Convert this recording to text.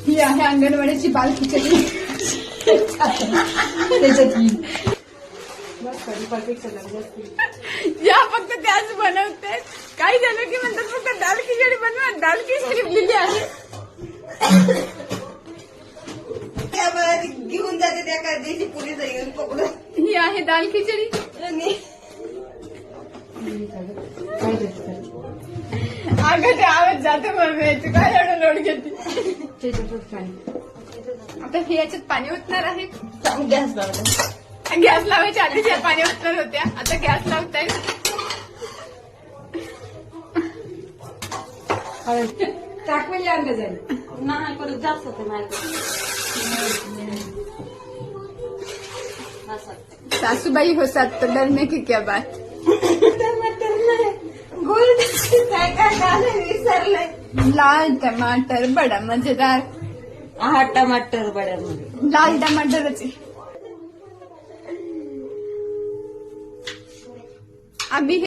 ही आहे अंगणवाडीची बाल खिचडी. त्याच्यातली या फक्त त्याच बनवते. काही झालं की म्हणतात फक्त दाल खिचडी बनवा. दाल खिचडी लिहिली आहे. घेऊन जाते त्या काय देशी पुरी घेऊन पकडून. ही आहे दाल खिचडी. अगं ते आवाज जाते मम्मी तू काय एवढं लोड घेते. आता हे याच्यात पाणी ओतणार आहे. गॅस लावला. गॅस लावायच्या आधीच या पाणी ओतणार होत्या. आता गॅस लावताय. टाकवेल अंदाज आहे. नाही परत जास्त होते माझ्याकडे. सासूबाई हो सात तो डरने की क्या बात. टमाटर नाही गोल काय काय काय विसरलंय. लाल टमाटर बडा मजेदार. हा टमाटर बड्यामध्ये लाल टमाटरच आहे. अभी